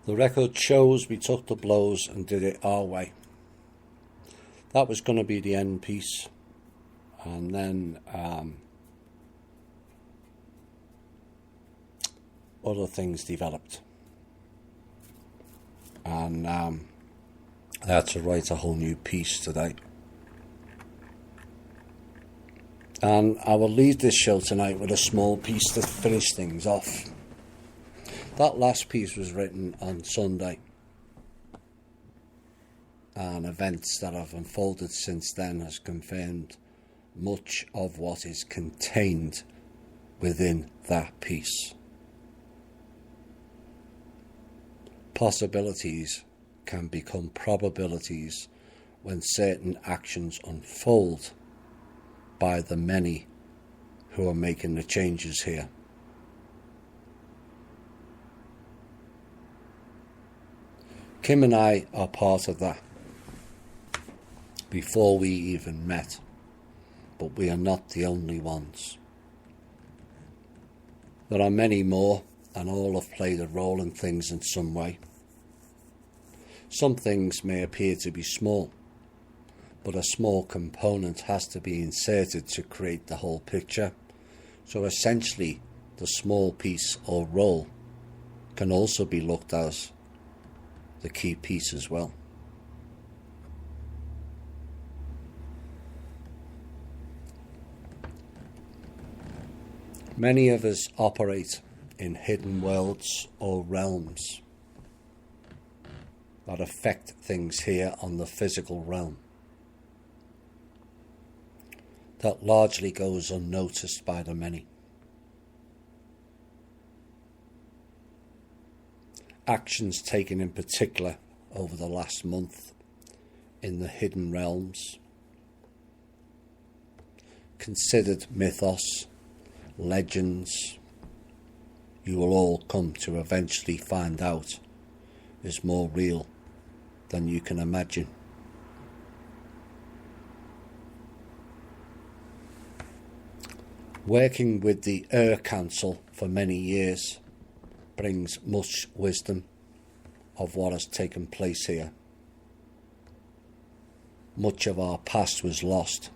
The record shows we took the blows and did it our way. That was going to be the end piece. And then other things developed. And I had to write a whole new piece today. And I will leave this show tonight with a small piece to finish things off. That last piece was written on Sunday, and events that have unfolded since then has confirmed much of what is contained within that piece. Possibilities can become probabilities when certain actions unfold by the many who are making the changes here. Kim and I are part of that before we even met, but we are not the only ones. There are many more, and all have played a role in things in some way. Some things may appear to be small, but a small component has to be inserted to create the whole picture. So essentially, the small piece or role can also be looked at the key piece as well. Many of us operate in hidden worlds or realms that affect things here on the physical realm. That largely goes unnoticed by the many. Actions taken in particular over the last month in the hidden realms, considered mythos, legends, you will all come to eventually find out is more real than you can imagine. Working with the Ur Council for many years brings much wisdom of what has taken place here. Much of our past was lost,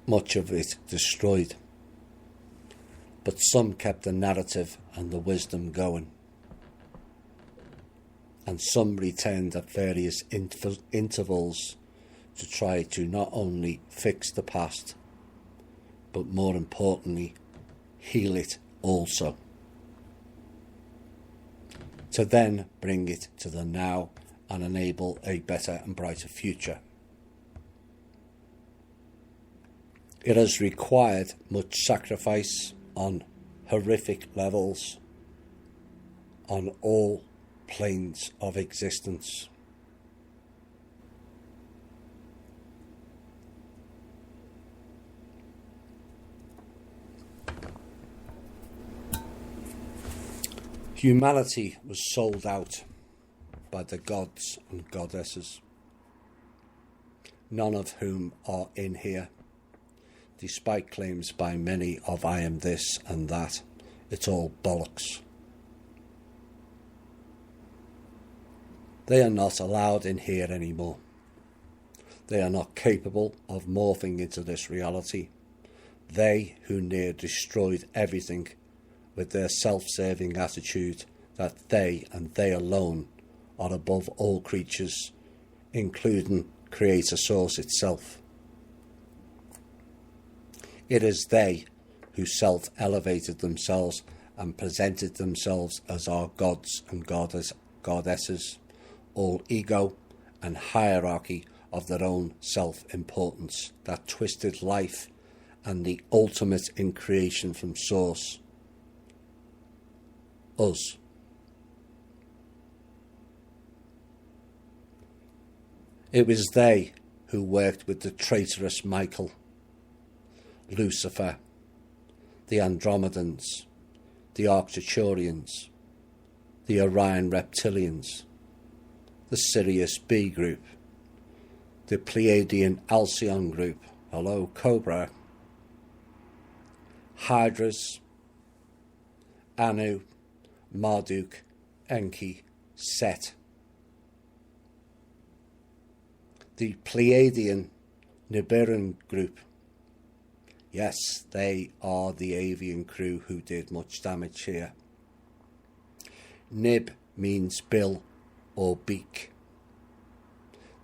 much of it destroyed, but some kept the narrative and the wisdom going, and some returned at various intervals to try to not only fix the past, but more importantly, heal it also, to then bring it to the now and enable a better and brighter future. It has required much sacrifice on horrific levels on all planes of existence. Humanity was sold out by the gods and goddesses, none of whom are in here, despite claims by many of I am this and that. It's all bollocks. They are not allowed in here anymore. They are not capable of morphing into this reality. They who near destroyed everything with their self-serving attitude that they and they alone are above all creatures, including Creator Source itself. It is they who self-elevated themselves and presented themselves as our gods and goddesses, all ego and hierarchy of their own self-importance that twisted life and the ultimate in creation from Source, us. It was they who worked with the traitorous Michael, Lucifer, the Andromedans, the Arcturians, the Orion Reptilians, the Sirius B group, the Pleiadian Alcyon group, hello Cobra, Hydras, Anu, Marduk Enki, Set. The Pleiadian Nibiran group. Yes, they are the avian crew who did much damage here. Nib means bill or beak.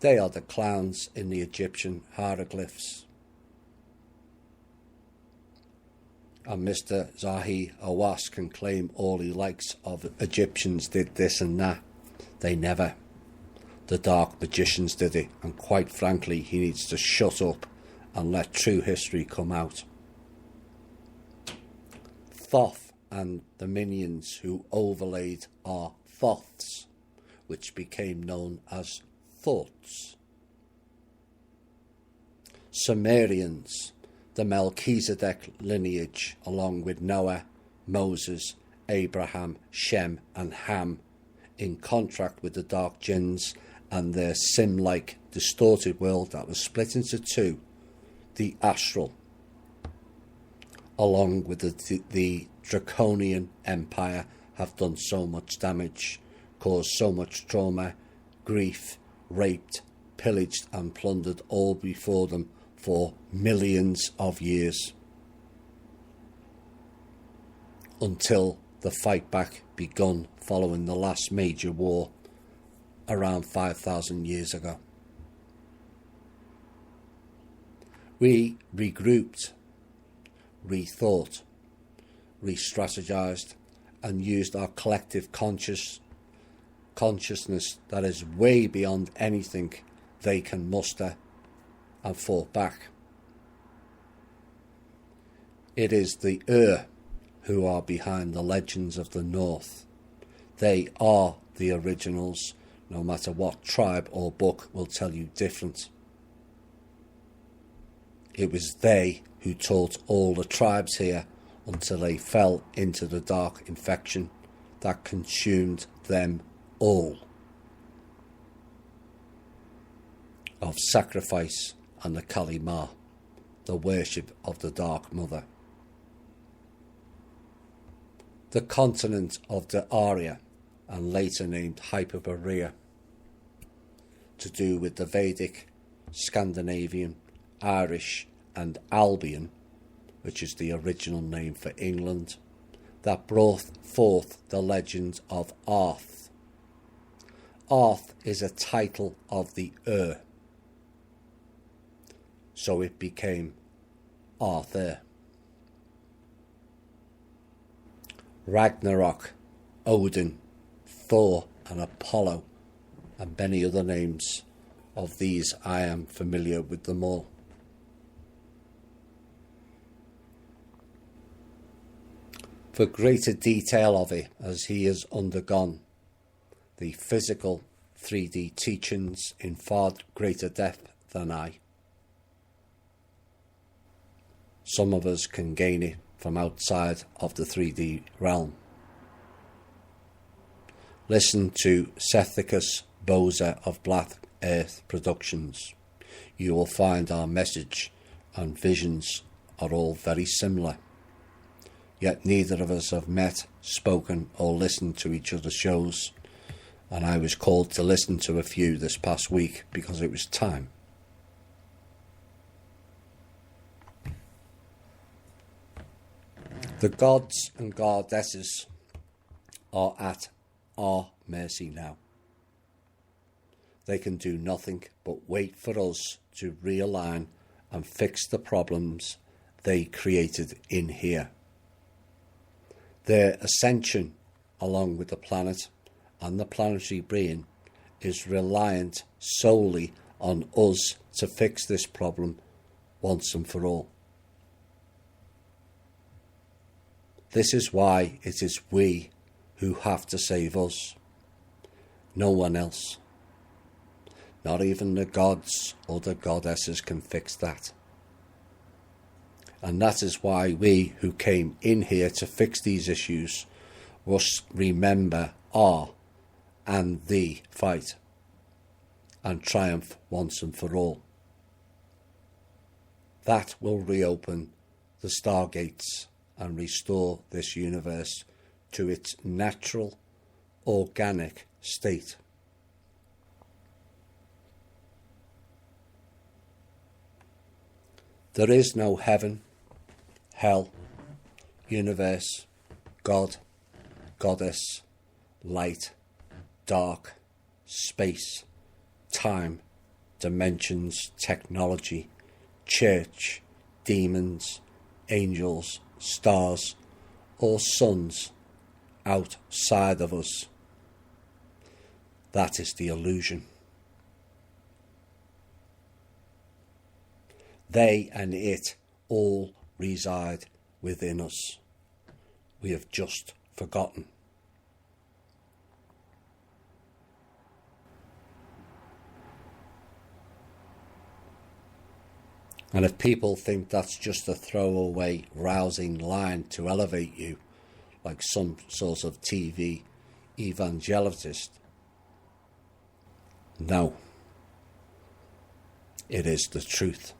They are the clowns in the Egyptian hieroglyphs. And Mr. Zahi Hawass can claim all he likes of Egyptians did this and that. They never. The dark magicians did it, and quite frankly, he needs to shut up and let true history come out. Thoth and the minions who overlaid are Thoths, which became known as Thoughts. Sumerians, the Melchizedek lineage, along with Noah, Moses, Abraham, Shem and Ham, in contract with the Dark Jinns and their sim-like distorted world that was split into two, the astral, along with the Draconian Empire, have done so much damage, caused so much trauma, grief, raped, pillaged and plundered all before them for millions of years, until the fight back begun following the last major war around 5,000 years ago. We regrouped, rethought, re-strategized and used our collective consciousness that is way beyond anything they can muster, and fought back. It is the who are behind the legends of the North. They are the originals, no matter what tribe or book will tell you different. It was they who taught all the tribes here until they fell into the dark infection that consumed them all. Of sacrifice and the Kali Ma, the worship of the Dark Mother. The continent of the Arya, and later named Hyperborea, to do with the Vedic, Scandinavian, Irish and Albion, which is the original name for England, that brought forth the legend of Arth. Arth is a title of the so it became Arthur. Ragnarok, Odin, Thor and Apollo, and many other names of these. I am familiar with them all. For greater detail of it, as he has undergone the physical 3D teachings in far greater depth than I, some of us can gain it from outside of the 3D realm. Listen to Sethicus Boza of Black Earth Productions. You will find our message and visions are all very similar. Yet neither of us have met, spoken or listened to each other's shows, and I was called to listen to a few this past week because it was time. The gods and goddesses are at our mercy now. They can do nothing but wait for us to realign and fix the problems they created in here. Their ascension, along with the planet and the planetary brain, is reliant solely on us to fix this problem once and for all. This is why it is we who have to save us, no one else. Not even the gods or the goddesses can fix that. And that is why we who came in here to fix these issues must remember our and the fight and triumph once and for all. That will reopen the stargates and restore this universe to its natural organic state. There is no heaven, hell, universe, God, goddess, light, dark, space, time, dimensions, technology, church, demons, angels, stars, or suns outside of us. That is the illusion. They and it all reside within us. We have just forgotten. And if people think that's just a throwaway, rousing line to elevate you, like some sort of TV evangelist, no, it is the truth,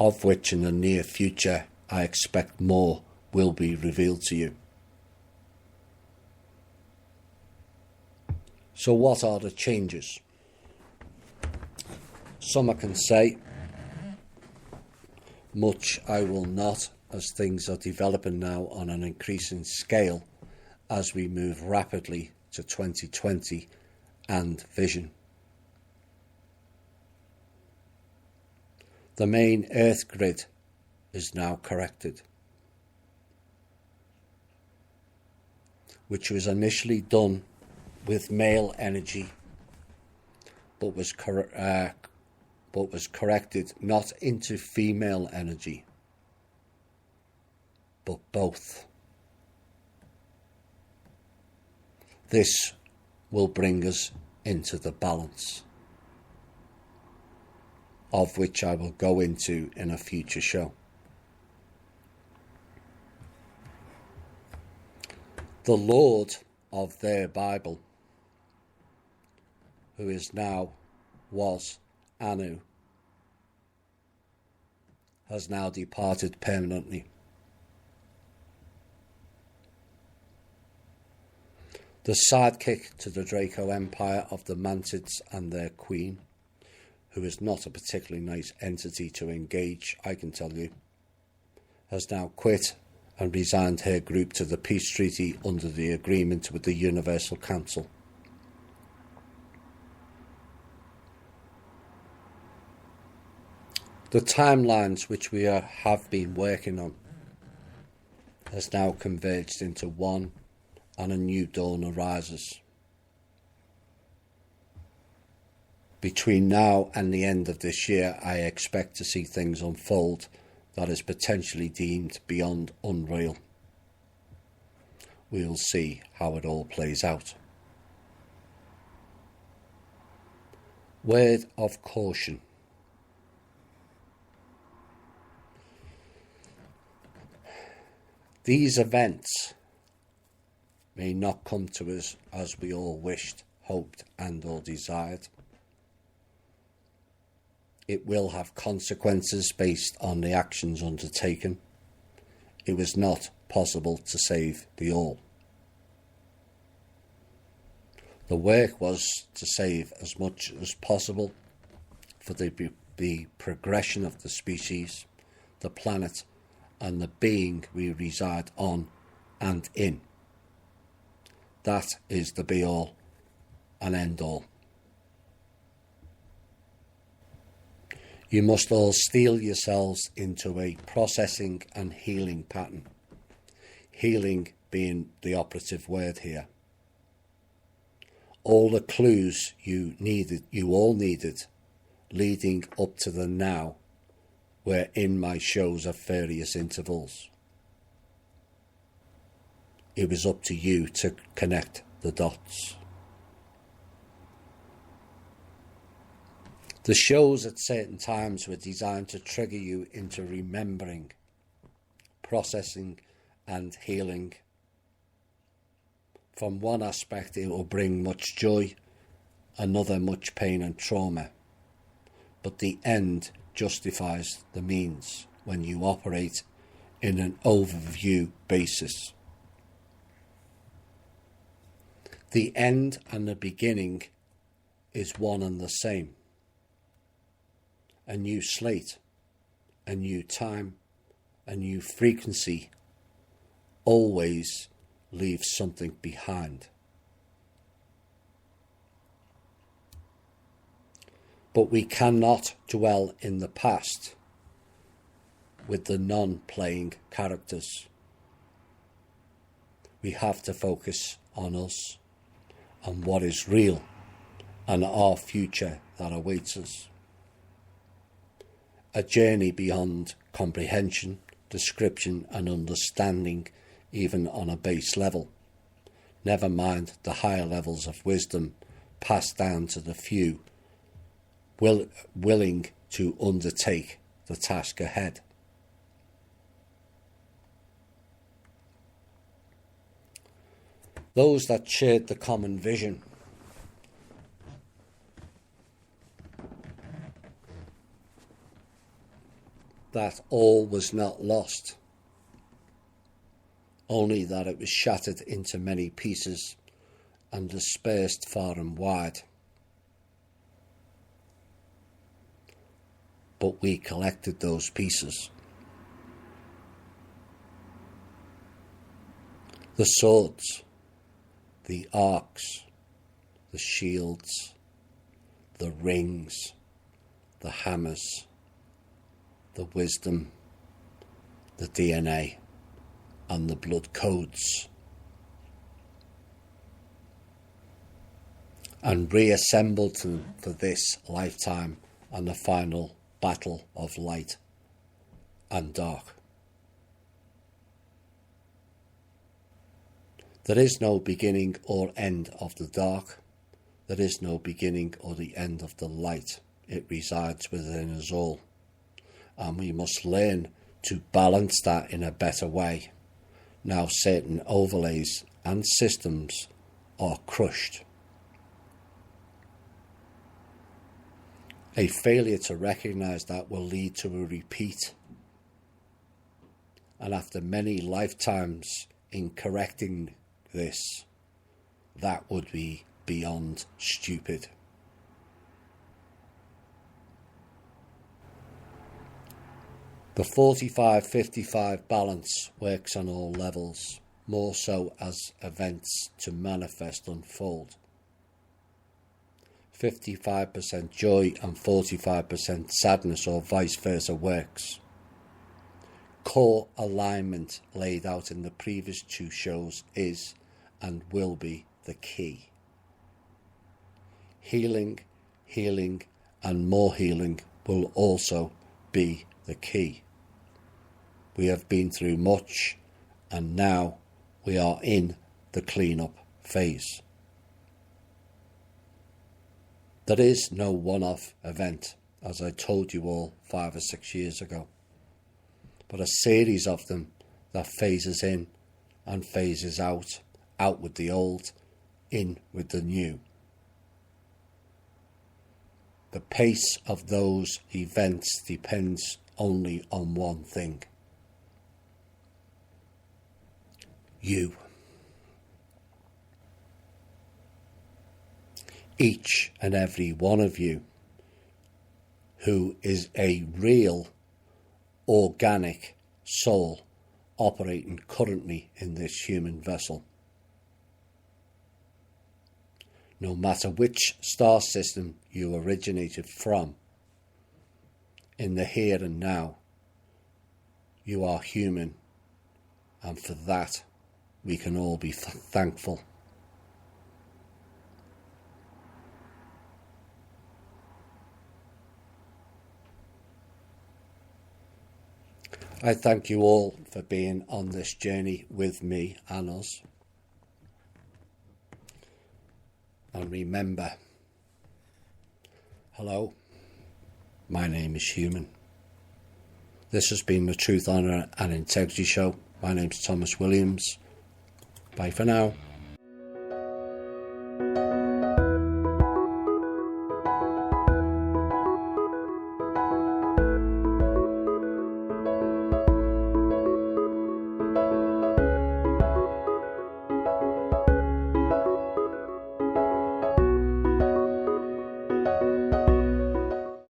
of which in the near future I expect more will be revealed to you. So what are the changes? Some I can say, much I will not, as things are developing now on an increasing scale as we move rapidly to 2020 and vision. The main Earth grid is now corrected, which was initially done with male energy, but was corrected not into female energy, but both. This will bring us into the balance, of which I will go into in a future show. The Lord of their Bible, who is now, was, Anu, has now departed permanently. The sidekick to the Draco Empire of the Mantids and their queen, who is not a particularly nice entity to engage, I can tell you, has now quit and resigned her group to the peace treaty under the agreement with the Universal Council. The timelines which we have been working on has now converged into one, and a new dawn arises. Between now and the end of this year, I expect to see things unfold that is potentially deemed beyond unreal. We'll see how it all plays out. Word of caution. These events may not come to us as we all wished, hoped and or desired. It will have consequences based on the actions undertaken. It was not possible to save the all. The work was to save as much as possible for the progression of the species, the planet, and the being we reside on and in. That is the be-all and end-all. You must all steel yourselves into a processing and healing pattern. Healing being the operative word here. All the clues you all needed, leading up to the now, were in my shows at various intervals. It was up to you to connect the dots. The shows at certain times were designed to trigger you into remembering, processing and healing. From one aspect it will bring much joy, another much pain and trauma. But the end justifies the means when you operate in an overview basis. The end and the beginning is one and the same. A new slate, a new time, a new frequency always leaves something behind. But we cannot dwell in the past with the non-playing characters. We have to focus on us, on what is real, and our future that awaits us. A journey beyond comprehension, description and understanding, even on a base level. Never mind the higher levels of wisdom passed down to the few willing to undertake the task ahead. Those that shared the common vision that all was not lost, only that it was shattered into many pieces and dispersed far and wide. But we collected those pieces. The swords, the arcs, the shields, the rings, the hammers, the wisdom, the DNA, and the blood codes, and reassembled them for this lifetime and the final battle of light and dark. There is no beginning or end of the dark. There is no beginning or the end of the light. It resides within us all. And we must learn to balance that in a better way. Now certain overlays and systems are crushed. A failure to recognise that will lead to a repeat. And after many lifetimes in correcting this, that would be beyond stupid. The 45-55 balance works on all levels, more so as events to manifest unfold. 55% joy and 45% sadness or vice versa works. Core alignment laid out in the previous two shows is and will be the key. Healing, and more healing will also be the key. We have been through much and now we are in the clean-up phase. There is no one-off event, as I told you all 5 or 6 years ago, but a series of them that phases in and phases out with the old, in with the new. The pace of those events depends only on one thing: you. Each and every one of you who is a real organic soul operating currently in this human vessel. No matter which star system you originated from, in the here and now, you are human, and for that we can all be thankful. I thank you all for being on this journey with me and us. And remember, hello, my name is Human. This has been the Truth, Honour and Integrity Show. My name's Thomas Williams. Bye for now.